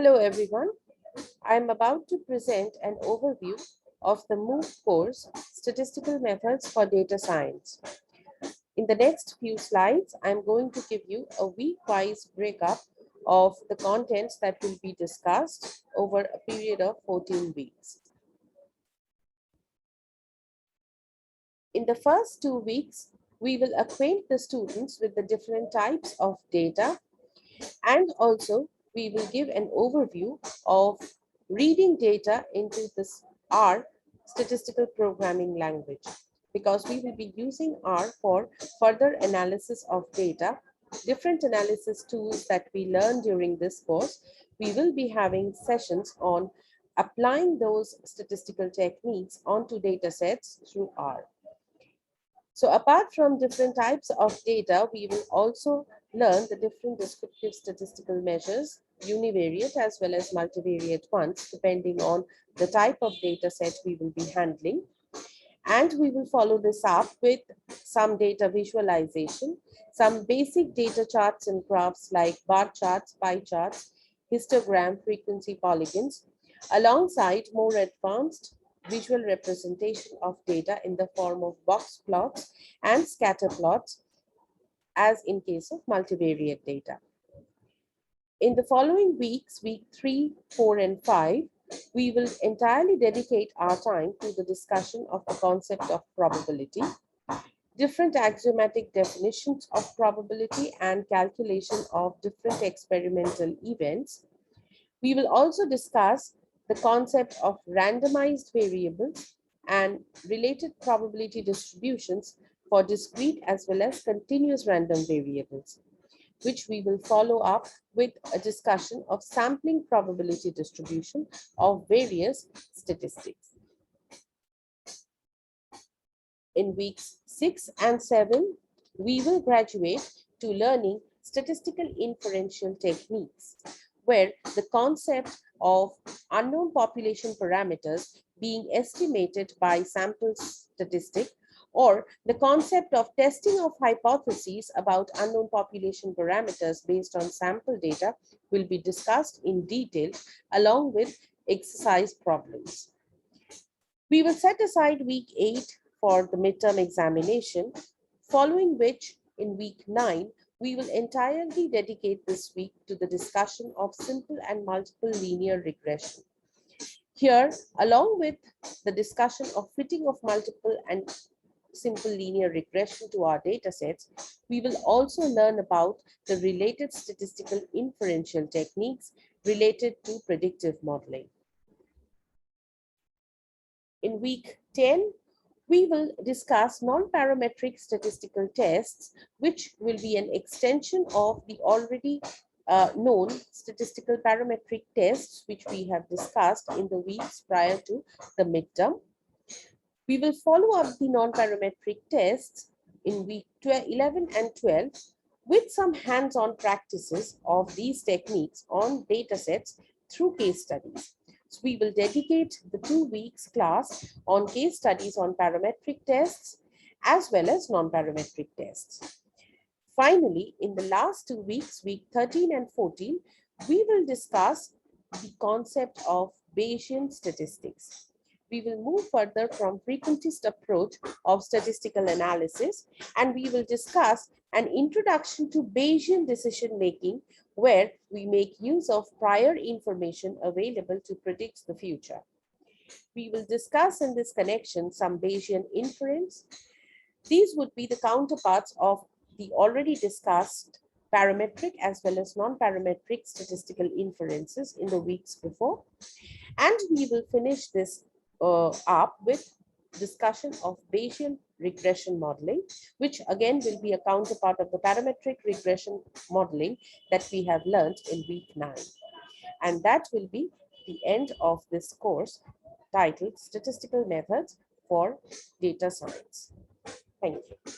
Hello everyone. I am about to present an overview of the MOOC course, Statistical Methods for Data Science. In the next few slides, I'm going to give you a week-wise breakup of the contents that will be discussed over a period of 14 weeks. In the first 2 weeks, we will acquaint the students with the different types of data, and also we will give an overview of reading data into this R, statistical programming language, because we will be using R for further analysis of data, different analysis tools that we learn during this course. We will be having sessions on applying those statistical techniques onto data sets through R. So apart from different types of data, we will also learn the different descriptive statistical measures, univariate as well as multivariate ones, depending on the type of data set we will be handling. And we will follow this up with some data visualization, some basic data charts and graphs like bar charts, pie charts, histogram, frequency polygons, alongside more advanced visual representation of data in the form of box plots and scatter plots, as in case of multivariate data. In the following weeks, week 3, 4, and 5, we will entirely dedicate our time to the discussion of the concept of probability, different axiomatic definitions of probability and calculation of different experimental events. We will also discuss the concept of randomized variables and related probability distributions for discrete as well as continuous random variables, which we will follow up with a discussion of sampling probability distribution of various statistics. In weeks 6 and 7, we will graduate to learning statistical inferential techniques, where the concept of unknown population parameters being estimated by sample statistic, or the concept of testing of hypotheses about unknown population parameters based on sample data will be discussed in detail along with exercise problems. We will set aside week 8 for the midterm examination, following which in week 9, we will entirely dedicate this week to the discussion of simple and multiple linear regression. Here, along with the discussion of fitting of multiple and simple linear regression to our data sets, we will also learn about the related statistical inferential techniques related to predictive modeling. In week 10, we will discuss non-parametric statistical tests, which will be an extension of the already known statistical parametric tests, which we have discussed in the weeks prior to the midterm. We will follow up the non-parametric tests in week 11 and 12 with some hands-on practices of these techniques on data sets through case studies. So we will dedicate the 2 weeks class on case studies on parametric tests as well as non-parametric tests. Finally, in the last 2 weeks, week 13 and 14, we will discuss the concept of Bayesian statistics. We will move further from frequentist approach of statistical analysis, and we will discuss an introduction to Bayesian decision making, where we make use of prior information available to predict the future. We will discuss in this connection some Bayesian inference. These would be the counterparts of the already discussed parametric as well as non-parametric statistical inferences in the weeks before. And we will finish this up with discussion of Bayesian regression modeling, which again will be a counterpart of the parametric regression modeling that we have learned in week 9. And that will be the end of this course titled Statistical Methods for Data Science. Thank you.